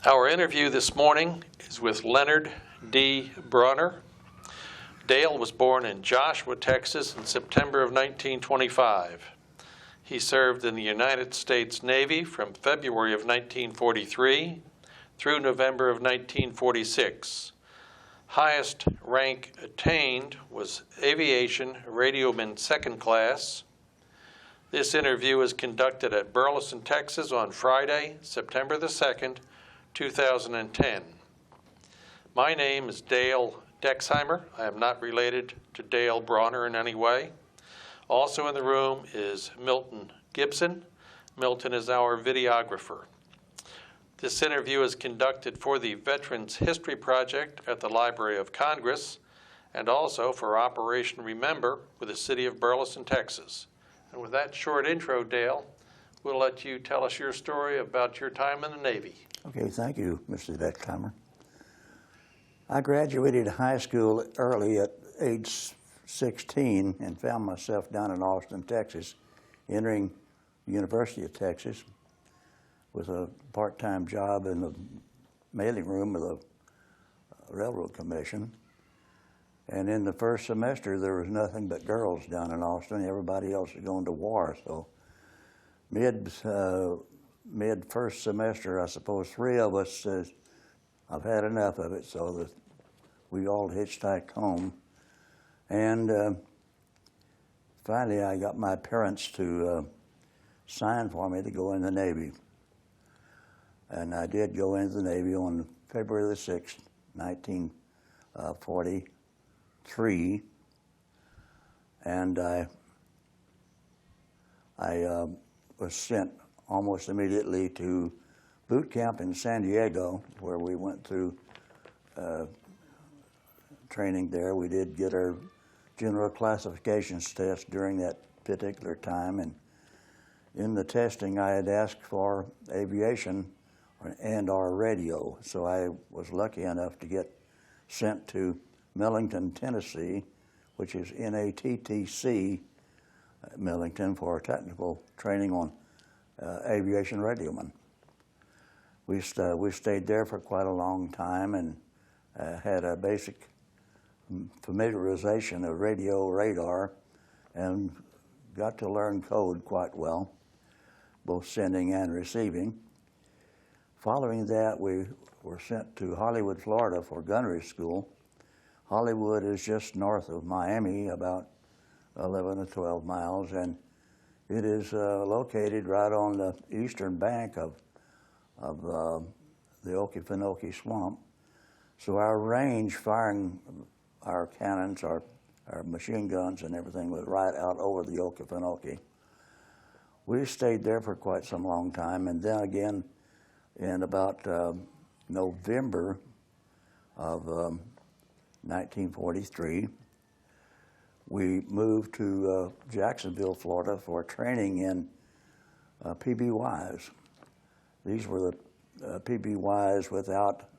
Our interview this morning is with Leonard D. Brawner. Dale was born in Joshua, Texas in September of 1925. He served in the United States Navy from February of 1943 through November of 1946. Highest rank attained was Aviation Radioman second class. This interview is conducted at Burleson, Texas on Friday, September the 2nd, 2010. My name is Dale Dexheimer. I am not related to Dale Brawner in any way. Also in the room is Milton Gibson. Milton is our videographer. This interview is conducted for the Veterans History Project at the Library of Congress and also for Operation Remember with the city of Burleson, Texas. And with that short intro, Dale, we'll let you tell us your story about your time in the Navy. Okay, thank you, Mr. Dexheimer. I graduated high school early at age 16 and found myself down in Austin, Texas, entering the University of Texas with a part-time job in the mailing room of the Railroad Commission. And in the first semester, there was nothing but girls down in Austin. Everybody else was going to war. So mid first semester, I suppose, three of us says, I've had enough of it, so that we all hitchhiked home. And finally, I got my parents to sign for me to go in the Navy. And I did go into the Navy on February the 6th, 1943. And I was sent almost immediately to boot camp in San Diego, where we went through training there. We did get our general classifications test during that particular time, and in the testing I had asked for aviation and our radio, so I was lucky enough to get sent to Millington, Tennessee, which is NATTC, Millington, for technical training on aviation radioman. We stayed there for quite a long time and had a basic familiarization of radio radar and got to learn code quite well, both sending and receiving. Following that, we were sent to Hollywood, Florida for gunnery school. Hollywood is just north of Miami, about 11 or 12 miles, and it is located right on the eastern bank of the Okefenokee Swamp. So our range firing our cannons, our machine guns and everything was right out over the Okefenokee. We stayed there for quite some long time, and then again in about November of 1943, we moved to Jacksonville, Florida for training in PBYs. These were the PBYs without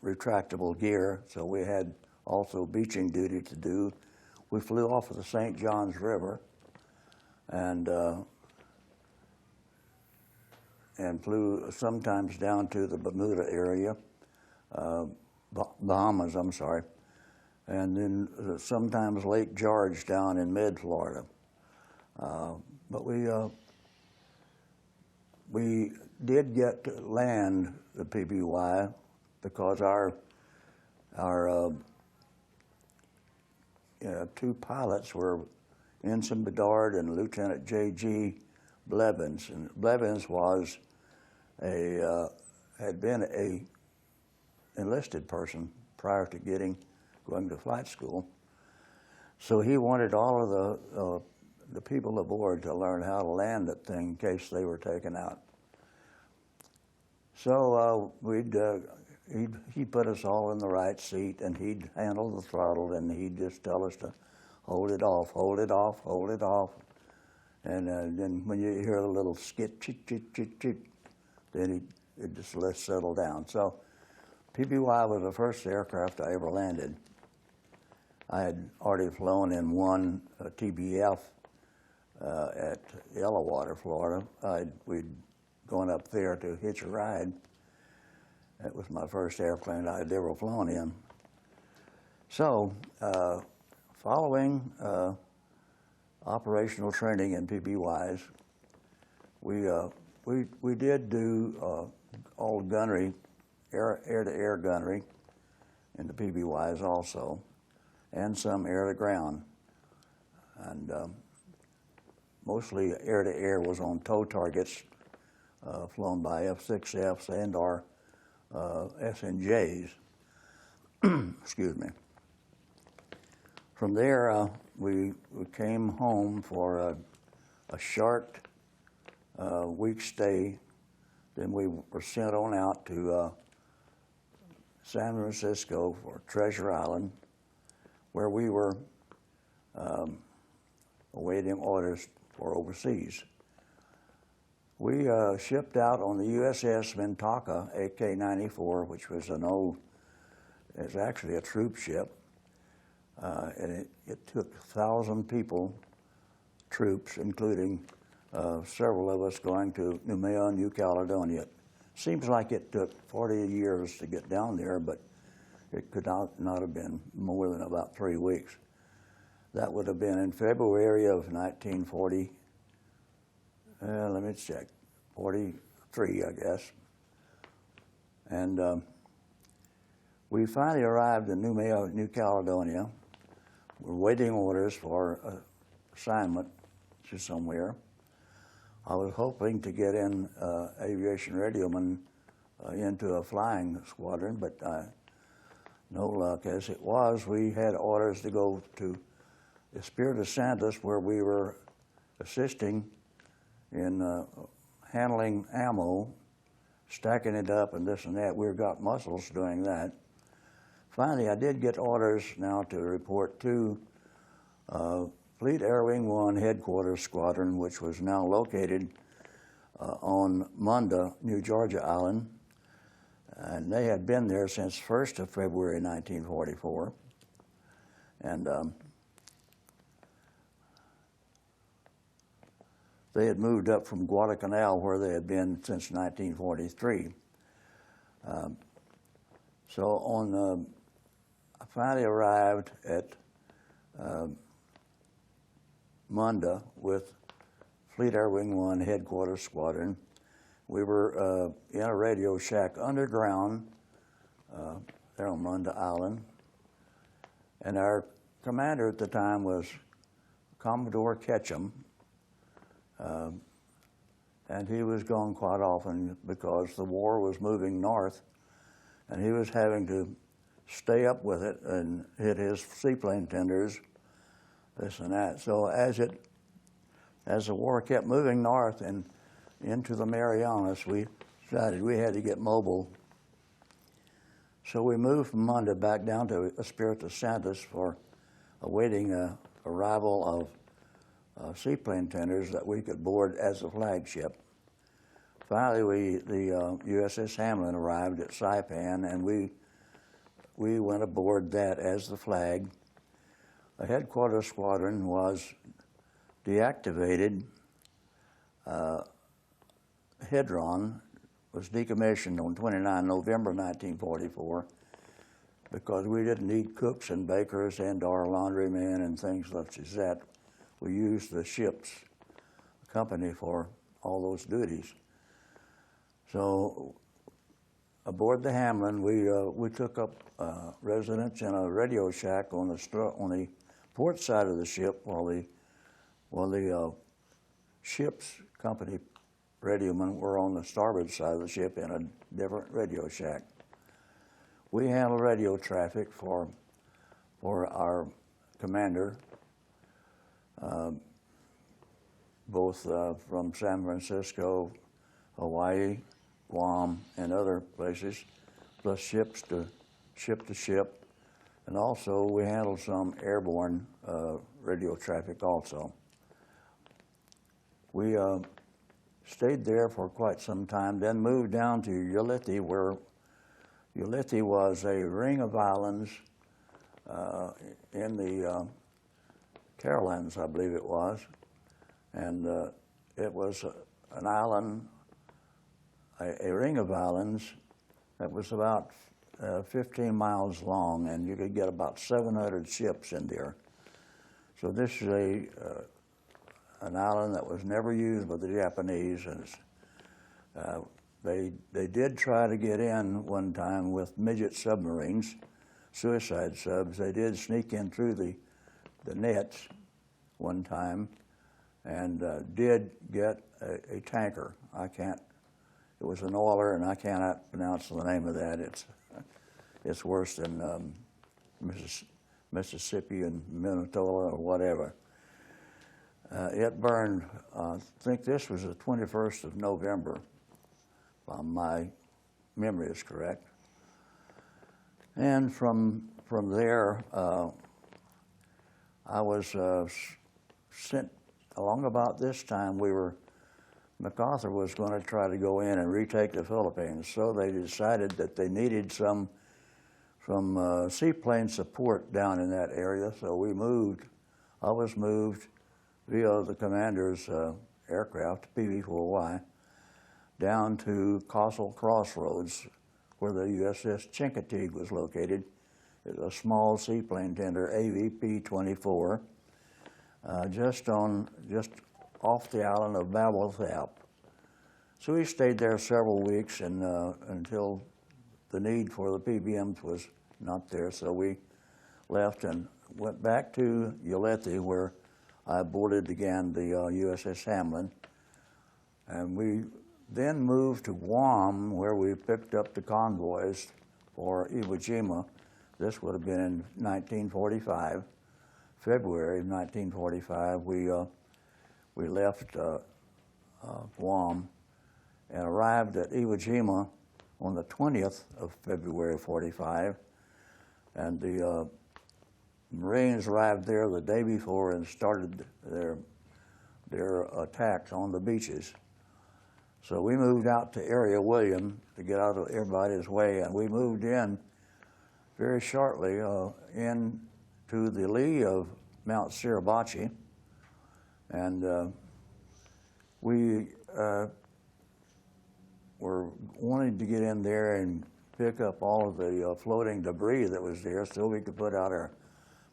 retractable gear, so we had also beaching duty to do. We flew off of the St. Johns River and flew sometimes down to the Bermuda area, Bahamas, I'm sorry, and then sometimes Lake George down in mid-Florida. But we did get to land the PBY because our two pilots were Ensign Bedard and Lieutenant J.G. Blevins. And Blevins was had been a enlisted person prior to going to flight school. So he wanted all of the people aboard to learn how to land that thing in case they were taken out. So he'd put us all in the right seat, and he'd handle the throttle, and he'd just tell us to hold it off, hold it off, hold it off. And then when you hear a little skit, chit, chit, chit, chit, then it just lets settle down. So PBY was the first aircraft I ever landed. I had already flown in one TBF at Yellowwater, Florida. We'd going up there to hitch a ride. That was my first airplane I'd ever flown in. So, following operational training in PBYs, we did do all gunnery, air-to-air gunnery in the PBYs also, and some air-to-ground. And mostly air-to-air was on tow targets flown by F-6Fs and our SNJs. Excuse me. From there, we came home for a short week stay. Then we were sent on out to San Francisco for Treasure Island, where we were awaiting orders for overseas. We shipped out on the USS Mintaka AK-94, which was it's actually a troop ship. And it took 1,000 people, troops, including several of us going to Noumea, New Caledonia. Seems like it took 40 years to get down there, but it could not have been more than about 3 weeks. That would have been in February of 1940. Let me check, 43, I guess. And we finally arrived in Noumea, New Caledonia. We're waiting orders for assignment to somewhere. I was hoping to get in Aviation Radioman into a flying squadron, but no luck. As it was, we had orders to go to Espiritu Santos, where we were assisting in handling ammo, stacking it up and this and that. We've got muscles doing that. Finally, I did get orders now to report to Fleet Air Wing 1 Headquarters Squadron, which was now located on Munda, New Georgia Island. And they had been there since 1st of February 1944. And they had moved up from Guadalcanal, where they had been since 1943. So I finally arrived at Munda with Fleet Air Wing 1 Headquarters Squadron. We were in a radio shack underground there on Munda Island. And our commander at the time was Commodore Ketchum. And he was gone quite often because the war was moving north, and he was having to stay up with it and hit his seaplane tenders, this and that. So as the war kept moving north and into the Marianas, we decided we had to get mobile. So we moved from Munda back down to Espiritu Santos for awaiting arrival of seaplane tenders that we could board as a flagship. Finally, the USS Hamlin arrived at Saipan, and we went aboard that as the flag. The headquarters squadron was deactivated. Hedron was decommissioned on 29 November 1944 because we didn't need cooks and bakers and our laundrymen and things such as that. We used the ship's company for all those duties. So aboard the Hamlin, we took up residence in a radio shack on the port side of the ship while the ship's company radiomen were on the starboard side of the ship in a different radio shack. We handled radio traffic for our commander, both from San Francisco, Hawaii, Guam, and other places, plus ship to ship. And also we handled some airborne radio traffic also. We stayed there for quite some time, then moved down to Ulithi, where Ulithi was a ring of islands in the Carolines, I believe it was. And it was an island a ring of islands that was about 15 miles long, and you could get about 700 ships in there. So this is an island that was never used by the Japanese, and they did try to get in one time with midget submarines, suicide subs. They did sneak in through the nets one time, and did get a tanker. It was an oiler, and I cannot pronounce the name of that. It's worse than Mississippi and Minnesota or whatever. It burned, I think this was the 21st of November, if my memory is correct. And from there, I was sent along about this time. MacArthur was going to try to go in and retake the Philippines, so they decided that they needed some seaplane support down in that area, so I was moved via the commander's aircraft, PV-4Y, down to Castle Crossroads, where the USS Chincoteague was located. It's a small seaplane tender, AVP-24, just off the island of Babelthap. So we stayed there several weeks and until the need for the PBMs was not there, so we left and went back to Ulithi, where I boarded again the USS Hamlin. And we then moved to Guam, where we picked up the convoys for Iwo Jima. This would have been in 1945, February of 1945. We left Guam and arrived at Iwo Jima on the 20th of February of 45. And the Marines arrived there the day before and started their attacks on the beaches. So we moved out to Area William to get out of everybody's way, and we moved in very shortly into the lee of Mount Suribachi, and we were wanting to get in there and pick up all of the floating debris that was there so we could put out our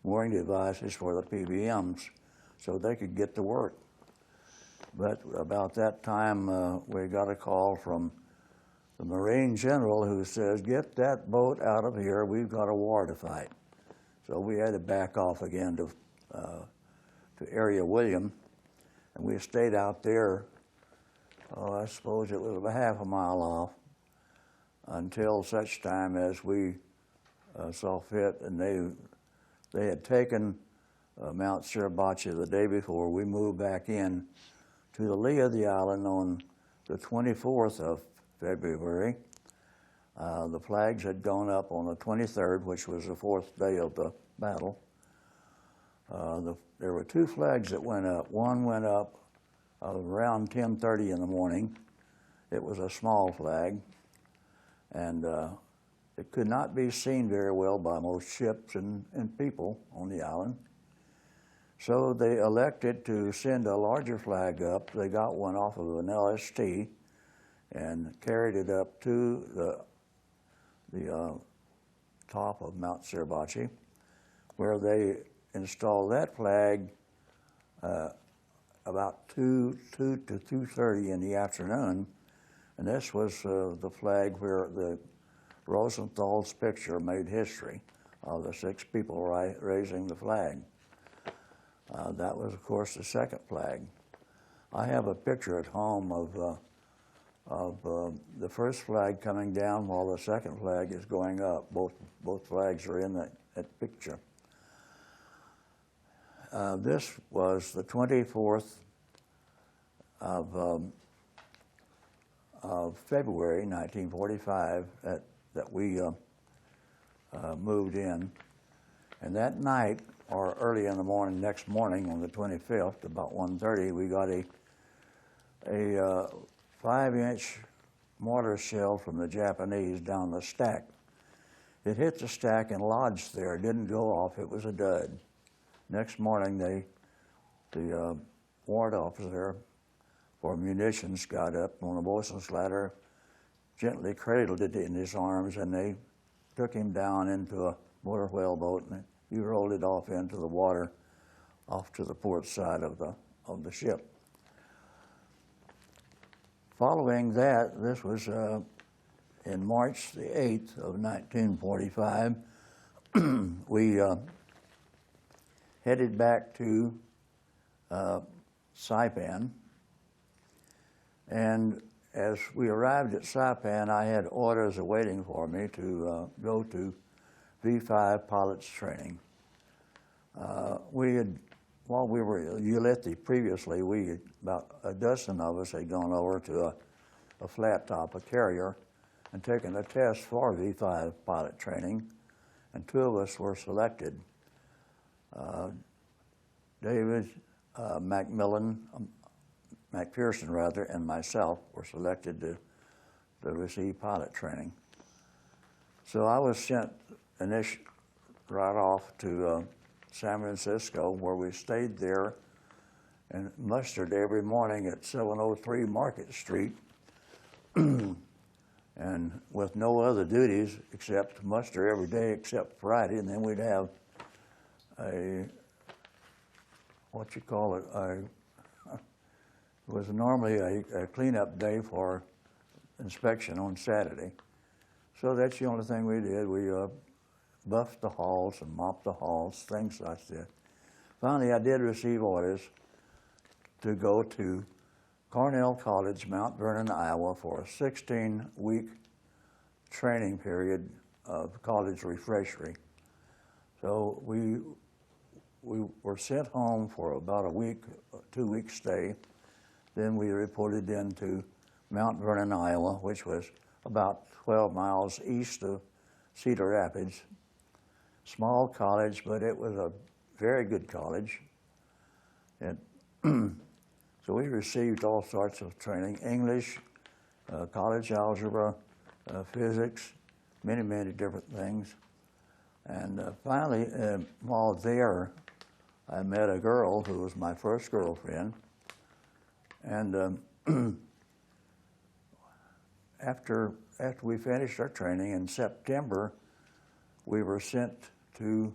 mooring devices for the PBMs so they could get to work. But about that time, we got a call from the Marine General who says, "Get that boat out of here, we've got a war to fight." So we had to back off again to Area William, and we stayed out there, I suppose it was about half a mile off, until such time as we saw fit, and they had taken Mount Suribachi the day before. We moved back in to the lee of the island on the 24th of February. The flags had gone up on the 23rd, which was the fourth day of the battle. There were two flags that went up. One went up around 10:30 in the morning. It was a small flag, and it could not be seen very well by most ships and people on the island. So they elected to send a larger flag up. They got one off of an LST and carried it up to the top of Mount Suribachi, where they installed that flag about 2 to 2:30 in the afternoon. And this was the flag where the Rosenthal's picture made history of the 6 people raising the flag. That was, of course, the second flag. I have a picture at home of the first flag coming down while the second flag is going up. Both flags are in that picture. This was the 24th of February 1945 that we moved in. And that night, or early in the morning, next morning on the 25th, about 1:30, we got a 5-inch mortar shell from the Japanese down the stack. It hit the stack and lodged there. It didn't go off. It was a dud. Next morning, the warrant officer for munitions got up on a bosun's ladder, gently cradled it in his arms, and they took him down into a motor whaleboat, and he rolled it off into the water, off to the port side of the ship. Following that, this was in March the 8th of 1945, we headed back to Saipan, and as we arrived at Saipan, I had orders awaiting for me to go to V5 pilots training. We had, while we were at Ulithi previously, about a dozen of us had gone over to a flat top, a carrier, and taken a test for V5 pilot training, and two of us were selected. David McPherson rather, and myself were selected to receive pilot training. So I was sent right off to San Francisco, where we stayed there and mustered every morning at 703 Market Street, and with no other duties except muster every day except Friday, and then we'd have it was normally a cleanup day for inspection on Saturday. So that's the only thing we did. We buffed the halls and mopped the halls, things like that. Finally, I did receive orders to go to Cornell College, Mount Vernon, Iowa, for a 16-week training period of college refreshery. So we were sent home for about a week, 2-week stay. Then we reported into Mount Vernon, Iowa, which was about 12 miles east of Cedar Rapids. Small college, but it was a very good college. And so we received all sorts of training: English, college algebra, physics, many, many different things. And finally, while there, I met a girl who was my first girlfriend. And after we finished our training in September, we were sent to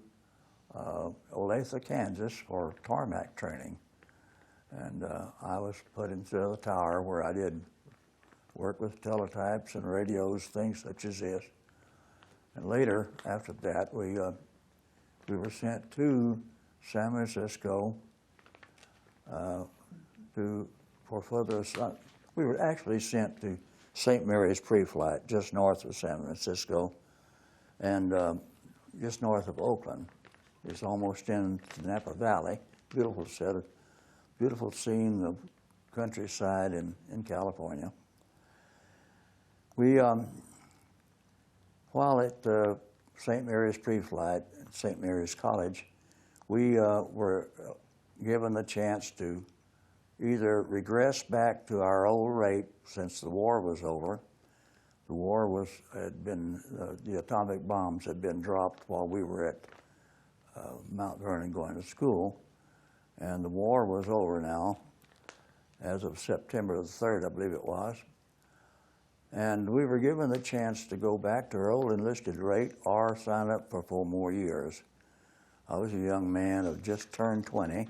Olathe, Kansas for tarmac training. And I was put into the tower where I did work with teletypes and radios, things such as this. And later, after that, we were sent to San Francisco for further. We were actually sent to St. Mary's Pre-Flight, just north of San Francisco, and just north of Oakland. It's almost in Napa Valley. Beautiful scene of countryside in California. We, while at St. Mary's Pre-Flight at St. Mary's College, we were given the chance to either regress back to our old rate since the war was over. The war had been, the atomic bombs had been dropped while we were at Mount Vernon going to school, and the war was over now, as of September the 3rd, I believe it was. And we were given the chance to go back to our old enlisted rate or sign up for 4 more years. I was a young man of just turned 20,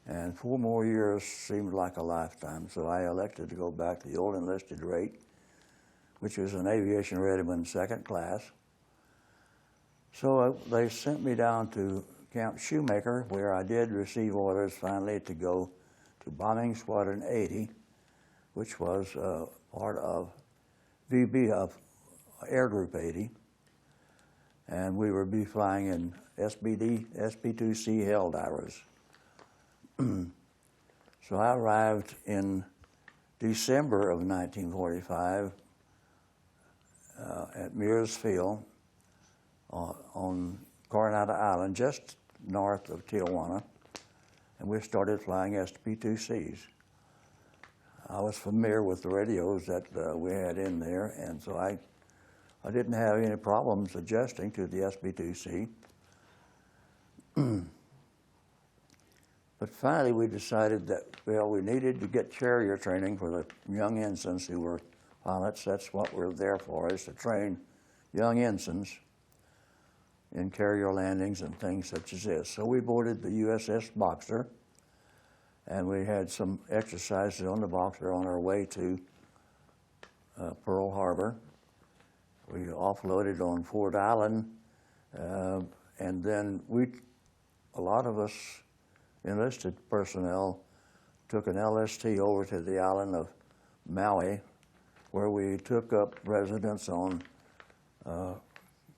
and 4 more years seemed like a lifetime, so I elected to go back to the old enlisted rate, which was an Aviation Radioman 2nd class. So they sent me down to Camp Shoemaker, where I did receive orders finally to go to Bombing Squadron 80, which was part of VB of Air Group 80. And we would be flying in SP2C Helldivers. So I arrived in December of 1945 at Mears Field on Coronado Island, just north of Tijuana, and we started flying SP2Cs. I was familiar with the radios that we had in there, and so I didn't have any problems adjusting to the SP2C. But finally we decided that, well, we needed to get carrier training for the young ensigns who were pilots. That's what we're there for, is to train young ensigns in carrier landings and things such as this. So we boarded the USS Boxer, and we had some exercises on the Boxer on our way to Pearl Harbor. We offloaded on Fort Island, and then a lot of us enlisted personnel took an LST over to the island of Maui, where we took up residence on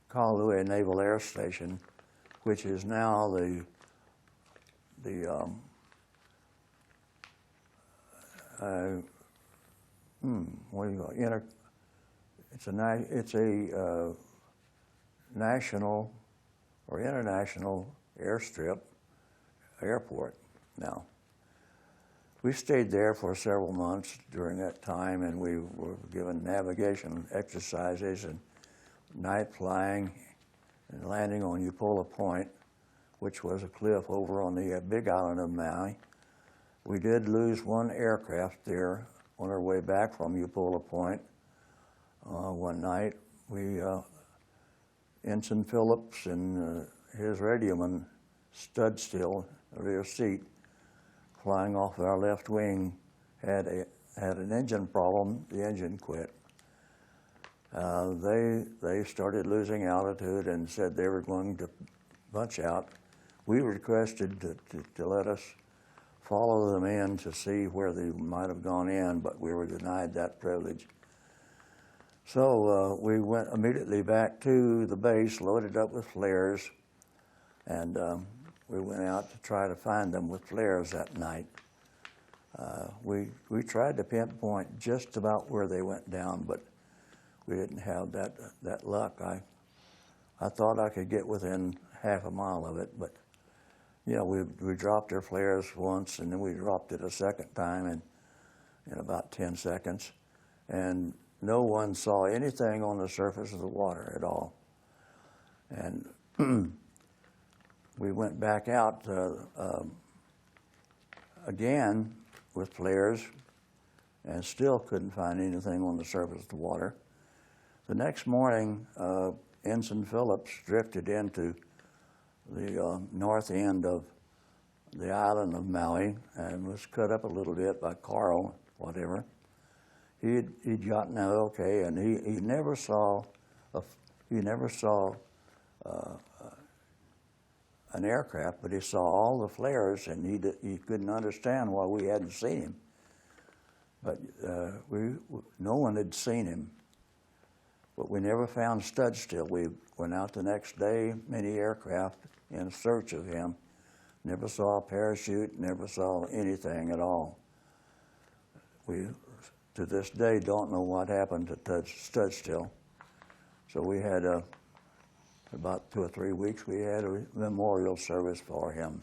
Kailua Naval Air Station, which is now what do you call it? It's a national or international airport now. We stayed there for several months during that time, and we were given navigation exercises and night flying and landing on Eupola Point, which was a cliff over on the big island of Maui. We did lose one aircraft there on our way back from Eupola Point. One night, Ensign Phillips and his radioman stood still, a rear seat, flying off our left wing, had an engine problem. The engine quit. They started losing altitude and said they were going to bunch out. We requested to let us follow them in to see where they might have gone in, but we were denied that privilege. So we went immediately back to the base, loaded up with flares, and we went out to try to find them with flares that night. We tried to pinpoint just about where they went down, but we didn't have that luck. I thought I could get within half a mile of it, but we dropped our flares once, and then we dropped it a second time in about 10 seconds, and no one saw anything on the surface of the water at all. And we went back out again with flares and still couldn't find anything on the surface of the water. The next morning, Ensign Phillips drifted into the north end of the island of Maui and was cut up a little bit by Carl, whatever. He'd gotten out okay, and he never saw an aircraft, but he saw all the flares, and he couldn't understand why we hadn't seen him. But no one had seen him. But we never found Studstill. We went out the next day, many aircraft, in search of him. Never saw a parachute, never saw anything at all. We, to this day, don't know what happened to Studstill. So we had about 2 or 3 weeks, we had a memorial service for him.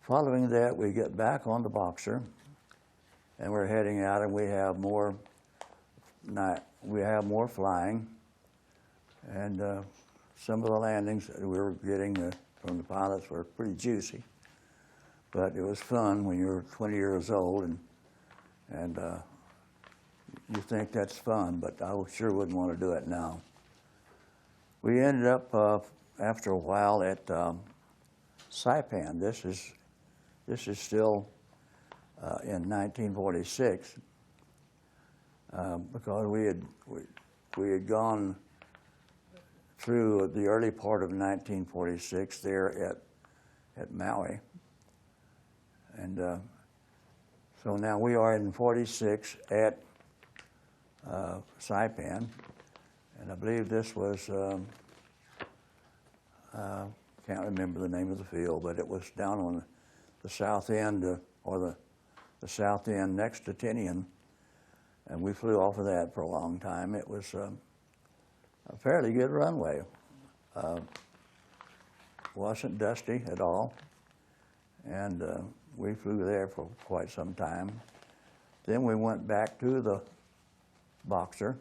Following that, we get back on the Boxer, and we're heading out, and we have more flying, and some of the landings that we were getting from the pilots were pretty juicy, but it was fun when you're 20 years old, and you think that's fun, but I sure wouldn't want to do it now. We ended up after a while at Saipan. This is still in 1946 because we had gone through the early part of 1946 there at Maui, and so now we are in 46 at Saipan. And I believe this was, can't remember the name of the field, but it was down on the south end, or the south end next to Tinian, and we flew off of that for a long time. It was a fairly good runway. Wasn't dusty at all, and we flew there for quite some time. Then we went back to the Boxer,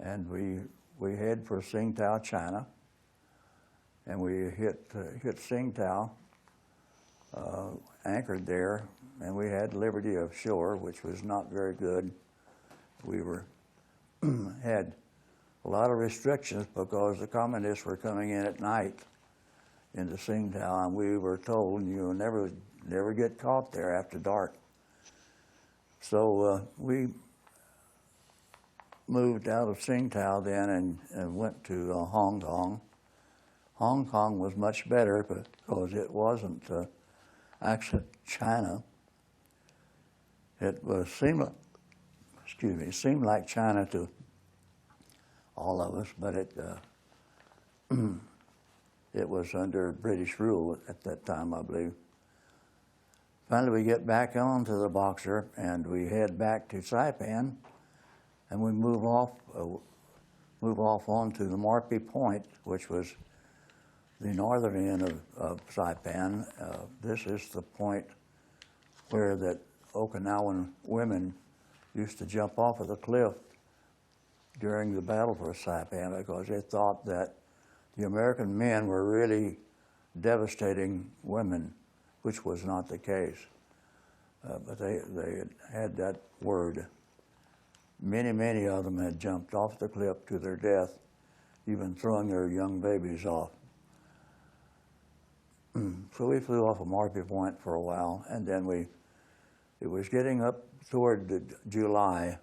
and we head for Tsingtao, China, and we hit Tsingtao, anchored there, and we had liberty of shore, which was not very good. we were had a lot of restrictions because the communists were coming in at night into Tsingtao, and we were told you'll never get caught there after dark. So we moved out of Tsingtao then and went to Hong Kong. Hong Kong was much better because it wasn't actually China. It was seemed like China to all of us, but it was under British rule at that time, I believe. Finally, we get back onto the Boxer, and we head back to Saipan, and we move off onto the Marpi Point, which was the northern end of Saipan. This is the point where that Okinawan women used to jump off of the cliff during the battle for Saipan because they thought that the American men were really devastating women, which was not the case. But they had that word. Many of them had jumped off the cliff to their death, even throwing their young babies off. So we flew off of Marpi Point for a while, and then it was getting up toward July,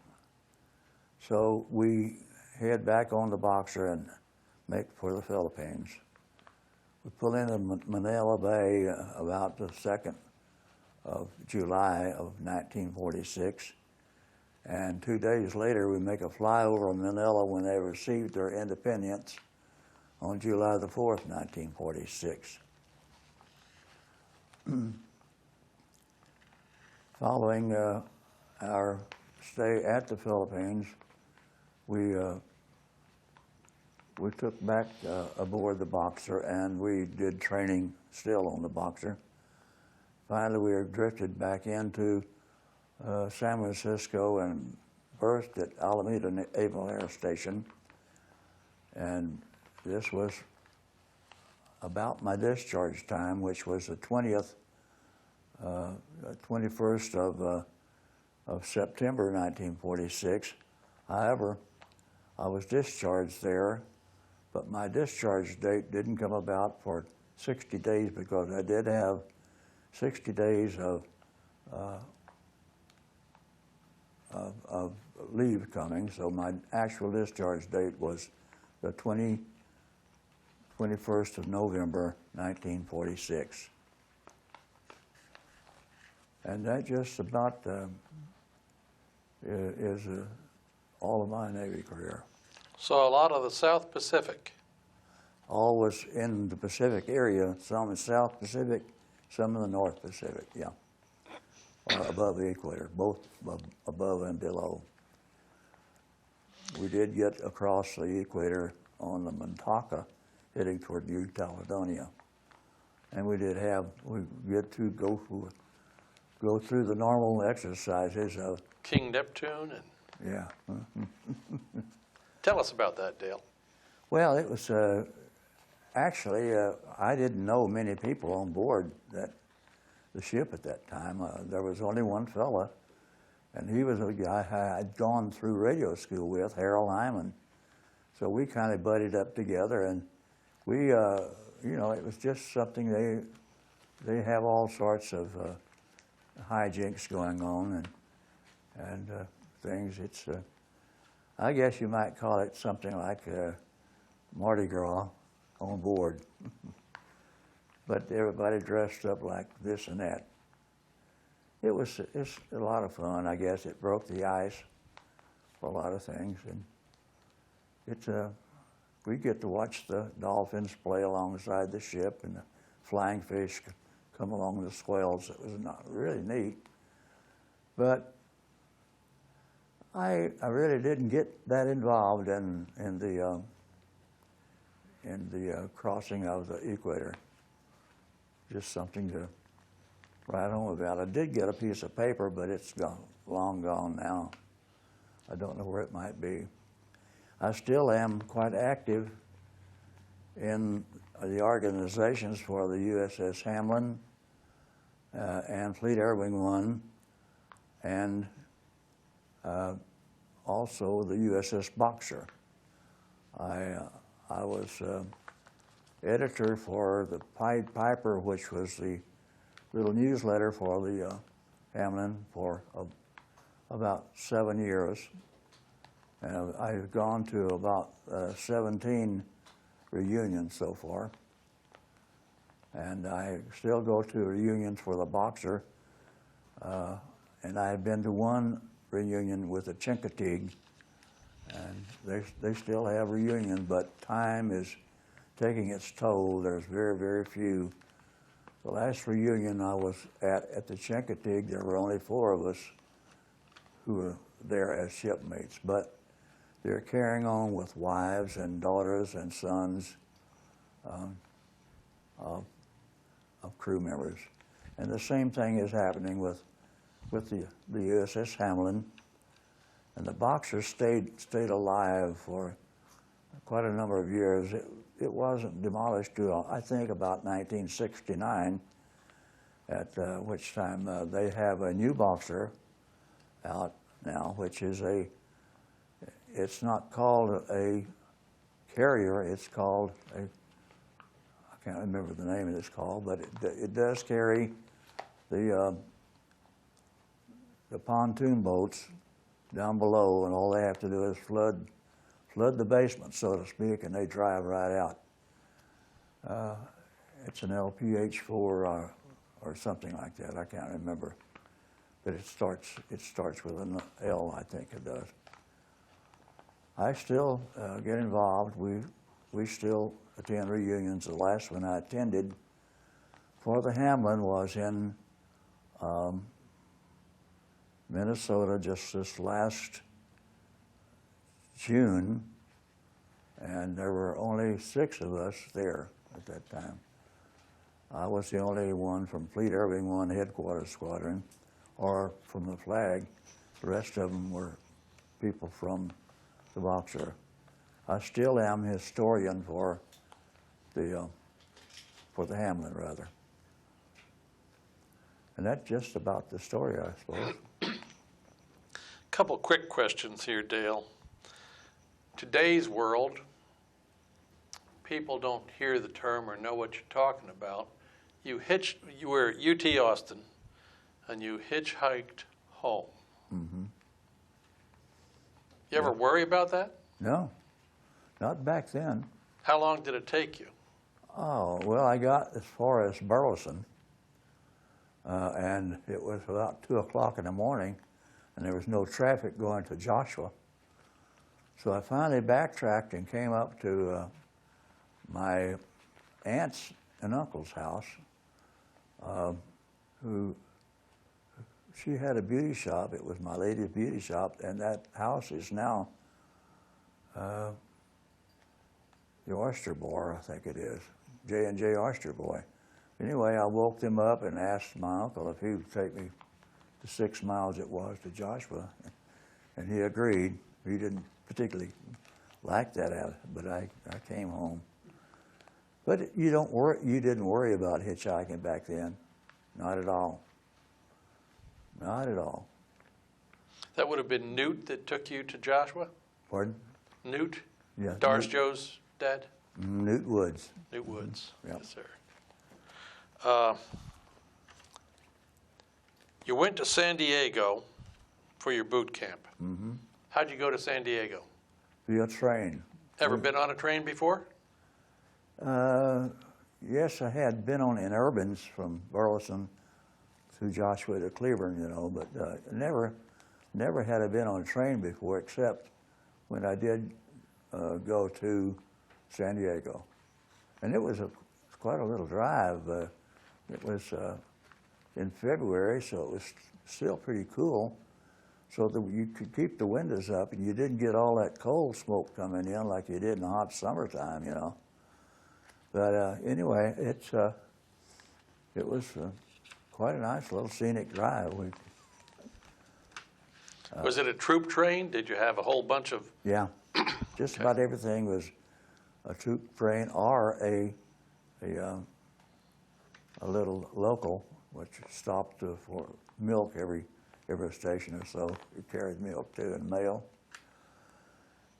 so we head back on the Boxer and make for the Philippines. We pull into Manila Bay about the 2nd of July of 1946, and 2 days later we make a flyover of Manila when they received their independence on July the 4th, 1946. Following our stay at the Philippines, we took back aboard the Boxer, and we did training still on the Boxer. Finally, we were drifted back into San Francisco and berthed at Alameda Naval Air Station. And this was about my discharge time, which was the 21st of September 1946. However, I was discharged there, but my discharge date didn't come about for 60 days because I did have 60 days of leave coming, so my actual discharge date was the 21st of November, 1946. And that just about is all of my Navy career. So a lot of the South Pacific. All was in the Pacific area, some in South Pacific, some in the North Pacific, yeah. Or above the equator, both above and below. We did get across the equator on the Mintaka, heading toward New Caledonia. And we get to go through the normal exercises of King Neptune. Yeah. Tell us about that, Dale. Well, it was actually, I didn't know many people on board the ship at that time. There was only one fella, and he was a guy I'd gone through radio school with, Harold Hyman. So we kind of buddied up together, and we, it was just something they have all sorts of hijinks going on and things. It's, I guess you might call it something like Mardi Gras on board. But everybody dressed up like this and that. It's a lot of fun, I guess. It broke the ice for a lot of things, and it's we get to watch the dolphins play alongside the ship and the flying fish come along the swells. It was not really neat, but I really didn't get that involved in the crossing of the equator. Just something to write home about. I did get a piece of paper, but it's long gone now. I don't know where it might be. I still am quite active in the organizations for the USS Hamlin and Fleet Air Wing 1, and also the USS Boxer. I was editor for the Pied Piper, which was the little newsletter for the Hamlin for about 7 years. And I've gone to about 17 reunions so far. And I still go to reunions for the Boxer. And I've been to one reunion with the Chincoteague. And they still have reunions, but time is taking its toll. There's very, very few. The last reunion I was at the Chincoteague, there were only 4 of us who were there as shipmates, but they're carrying on with wives and daughters and sons of crew members. And the same thing is happening with the USS Hamlin. And the Boxer stayed alive for quite a number of years. It wasn't demolished till, I think, about 1969, at which time they have a new Boxer out now, which is it's not called a carrier, it's called I can't remember the name it's called, but it does carry the pontoon boats down below, and all they have to do is flood the basement, so to speak, and they drive right out. It's an LPH-4 or something like that. I can't remember, but it starts with an L, I think it does. I still get involved. We still attend reunions. The last one I attended for the Hamlin was in Minnesota just this last June, and there were only 6 of us there at that time. I was the only one from Fleet Irving 1 Headquarters Squadron, or from the Flag. The rest of them were people from the Boxer. I still am historian for the Hamlin, rather. And that's just about the story, I suppose. Couple quick questions here, Dale. Today's world, people don't hear the term or know what you're talking about. You were at UT Austin, and you hitchhiked home. Mm-hmm. You ever worry about that? No, not back then. How long did it take you? Oh, well, I got as far as Burleson, and it was about 2 o'clock in the morning, and there was no traffic going to Joshua. So I finally backtracked and came up to my aunt's and uncle's house, she had a beauty shop. It was My Lady's Beauty Shop, and that house is now the Oyster Bar, I think it is, J&J Oyster Boy. Anyway, I woke them up and asked my uncle if he would take me the 6 miles it was to Joshua, and he agreed. He didn't particularly like that, but I came home. But you didn't worry about hitchhiking back then, not at all. Not at all. That would have been Newt that took you to Joshua? Pardon? Newt? Yeah. Doris Joe's dad? Newt Woods. Newt Woods. Yep. Yes, sir. You went to San Diego for your boot camp. Mm-hmm. How'd you go to San Diego? Via train. Ever been on a train before? Yes, I had been on Interbans from Burleson to Joshua to Cleveland, you know, but never had I been on a train before, except when I did go to San Diego. And it was quite a little drive. It was in February, so it was still pretty cool, so that you could keep the windows up and you didn't get all that coal smoke coming in like you did in the hot summertime, you know. But anyway, it was quite a nice little scenic drive. Was it a troop train? Did you have a whole bunch of... Yeah, just about everything was a troop train or a little local, which stopped for milk every station or so. It carried milk too and mail.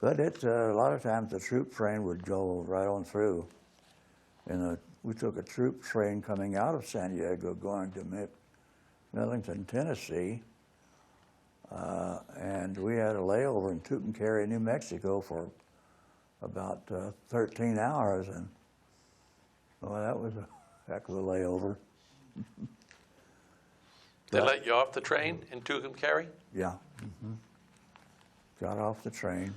But it's a lot of times the troop train would go right on through. And we took a troop train coming out of San Diego going to Millington, Tennessee. And we had a layover in Tucumcari, New Mexico for about 13 hours. And well, that was a heck of a layover. They let you off the train in Tucumcari? Yeah. Got off the train,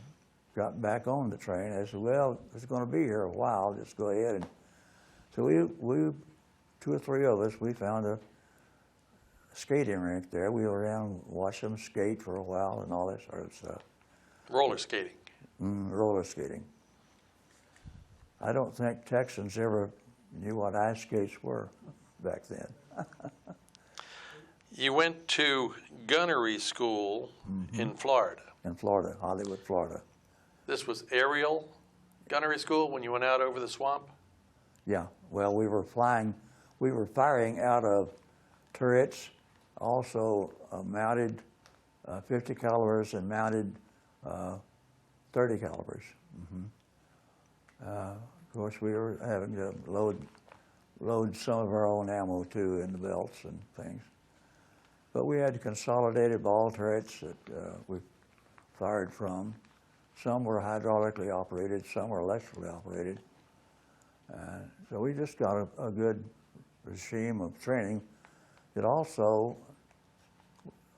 got back on the train. I said, well, it's going to be here a while. Just go ahead. And so we 2 or 3 of us, we found a skating rink there. We were around, watched them skate for a while and all that sort of stuff. Roller skating. Roller skating. I don't think Texans ever knew what ice skates were back then. You went to gunnery school in Florida. In Florida, Hollywood, Florida. This was aerial gunnery school when you went out over the swamp? Yeah, well, we were firing out of turrets, also mounted 50 calibers and mounted 30 calibers. Of course, we were having to load some of our own ammo too in the belts and things. But we had consolidated ball turrets that we fired from. Some were hydraulically operated, some were electrically operated. So we just got a good regime of training. It also,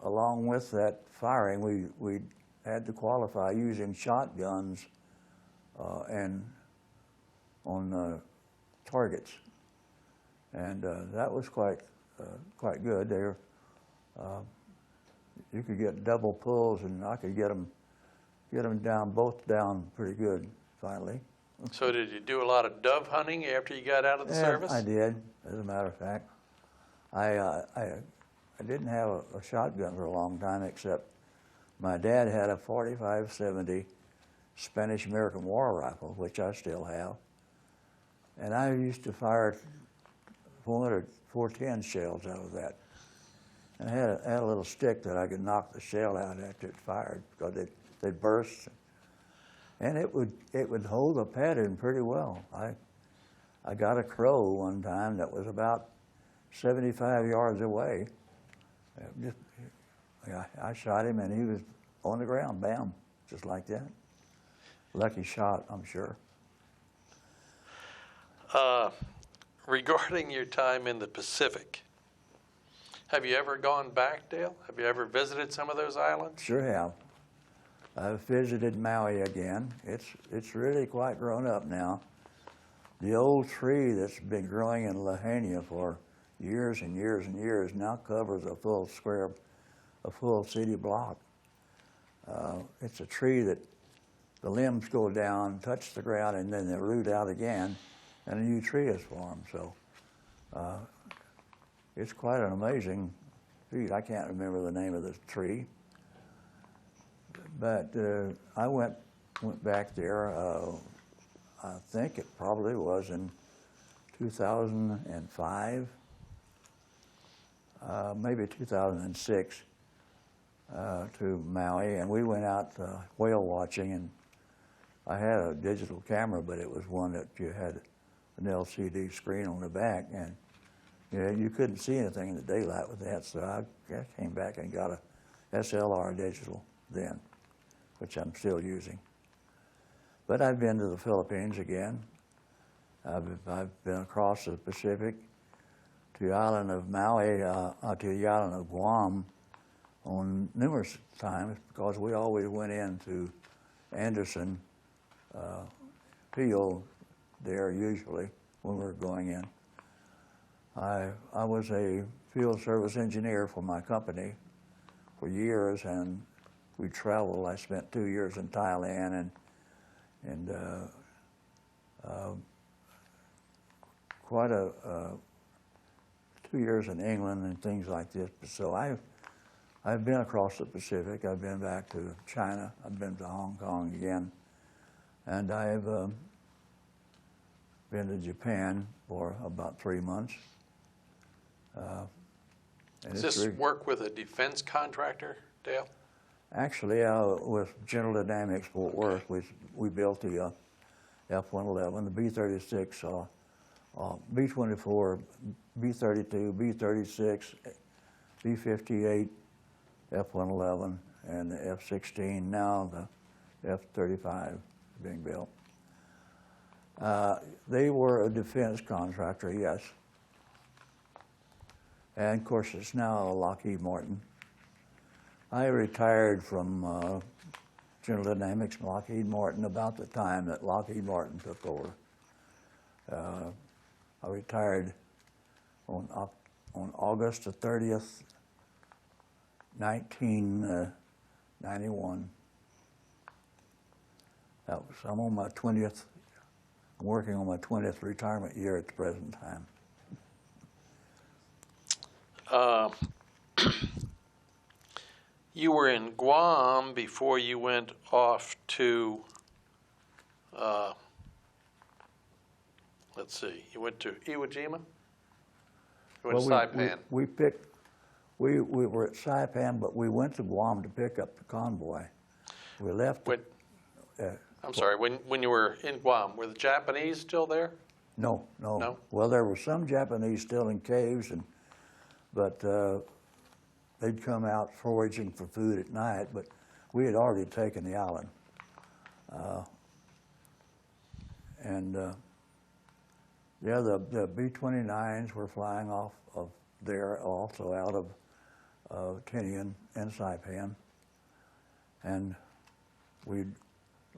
along with that firing, we had to qualify using shotguns and on targets, and that was quite good. There, you could get double pulls, and I could get them both down pretty good finally. So did you do a lot of dove hunting after you got out of the service? I did, as a matter of fact. I didn't have a shotgun for a long time, except my dad had a .45-70 Spanish-American war rifle, which I still have. And I used to fire 410 shells out of that. And I had a little stick that I could knock the shell out after it fired, because they'd burst. And it would hold the pattern pretty well. I got a crow one time that was about 75 yards away. I shot him and he was on the ground, bam, just like that. Lucky shot, I'm sure. Regarding your time in the Pacific, have you ever gone back, Dale? Have you ever visited some of those islands? Sure have. I've visited Maui again. It's really quite grown up now. The old tree that's been growing in Lahaina for years and years and years now covers a full city block. It's a tree that the limbs go down, touch the ground, and then they root out again, and a new tree is formed. So it's quite an amazing feat. I can't remember the name of the tree. But I went back there, I think it probably was in 2005, maybe 2006, to Maui, and we went out whale watching, and I had a digital camera, but it was one that you had an LCD screen on the back, and you couldn't see anything in the daylight with that, so I came back and got a SLR digital then, which I'm still using. But I've been to the Philippines again. I've been across the Pacific to the island of Maui, to the island of Guam on numerous times, because we always went into Anderson Field there usually when we were going in. I was a field service engineer for my company for years, and we traveled. I spent 2 years in Thailand and quite 2 years in England and things like this. So I've been across the Pacific. I've been back to China. I've been to Hong Kong again, and I've been to Japan for about 3 months. Does this work with a defense contractor, Dale? Actually, with General Dynamics Fort Worth, we built the F-111, the B-36, B-24, B-32, B-36, B-58, F-111, and the F-16. Now the F-35 is being built. They were a defense contractor, yes. And of course, it's now Lockheed Martin. I retired from General Dynamics and Lockheed Martin about the time that Lockheed Martin took over. I retired on August the 30th, 1991. I'm on my 20th, I'm working on my 20th retirement year at the present time. You were in Guam before you went off to, let's see, you went to Iwo Jima? You went to Saipan? We were at Saipan, but we went to Guam to pick up the convoy. We left. I'm sorry, when you were in Guam, were the Japanese still there? No. No? Well, there were some Japanese still in caves, but they'd come out foraging for food at night, but we had already taken the island. The B-29s were flying off of there, also out of Tinian and Saipan. And a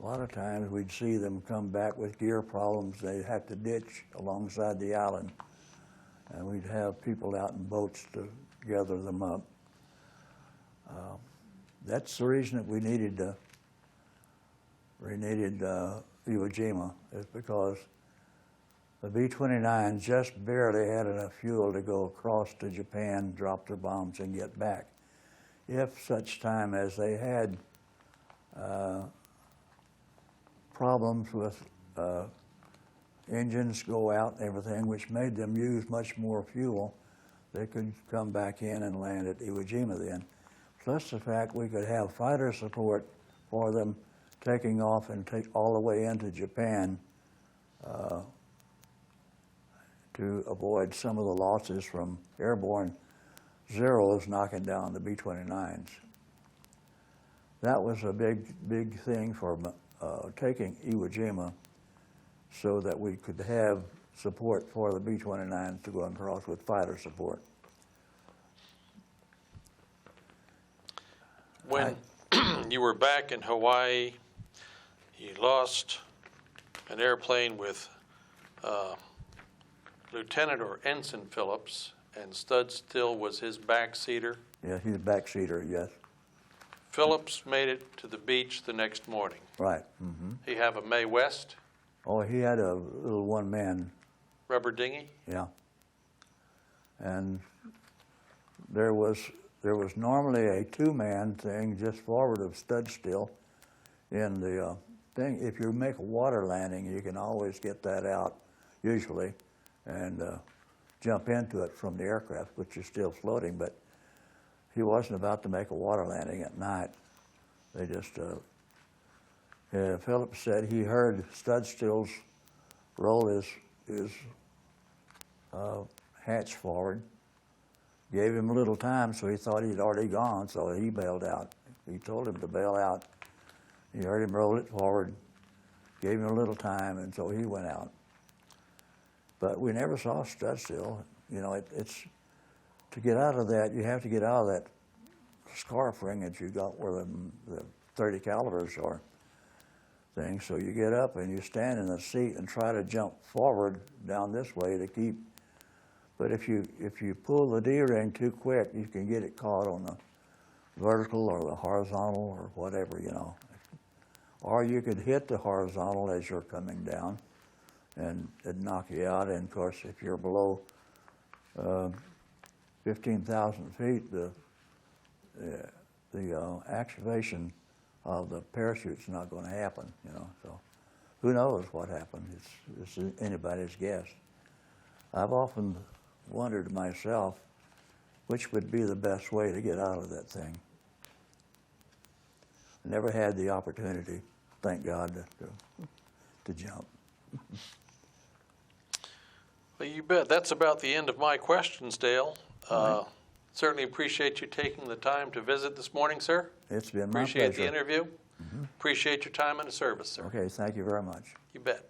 lot of times we'd see them come back with gear problems. They'd have to ditch alongside the island. And we'd have people out in boats to gather them up. That's the reason that we needed Iwo Jima, is because the B-29 just barely had enough fuel to go across to Japan, drop their bombs, and get back. If such time as they had problems with engines go out and everything, which made them use much more fuel, they could come back in and land at Iwo Jima then. Plus the fact we could have fighter support for them taking off and take all the way into Japan to avoid some of the losses from airborne Zeros knocking down the B-29s. That was a big thing for taking Iwo Jima, so that we could have support for the B-29s to go across with fighter support. When you were back in Hawaii, you lost an airplane with Lieutenant or Ensign Phillips, and Stud Still was his backseater. Yeah, he's a backseater, yes. Phillips made it to the beach the next morning. Right. Mm-hmm. He have a Mae West? Oh, he had a little one-man. Rubber dinghy? Yeah. And there was normally a two-man thing just forward of Stud Still in the thing. If you make a water landing, you can always get that out, usually, and jump into it from the aircraft, which is still floating, but he wasn't about to make a water landing at night. They just, Phillips said he heard Stud Still's roll his hatch forward, gave him a little time, so he thought he'd already gone, so he bailed out. He told him to bail out. He heard him roll it forward, gave him a little time, and so he went out. But we never saw Stud Still. You know, it's to get out of that, you have to get out of that scarf ring that you got where the 30 calibers are thing. So you get up and you stand in the seat and try to jump forward down this way to keep. But if you pull the D-ring too quick, you can get it caught on the vertical or the horizontal or whatever, you know. Or you could hit the horizontal as you're coming down, and it'd knock you out. And of course, if you're below 15,000 feet, the activation of the parachute's not going to happen, you know. So who knows what happened? It's anybody's guess. I've often wondered myself which would be the best way to get out of that thing. never had the opportunity, thank God, to jump. Well, you bet. That's about the end of my questions, Dale. Certainly appreciate you taking the time to visit this morning, sir. It's been my Appreciate pleasure. the interview. Appreciate your time and the service, sir. Okay, thank you very much. You bet.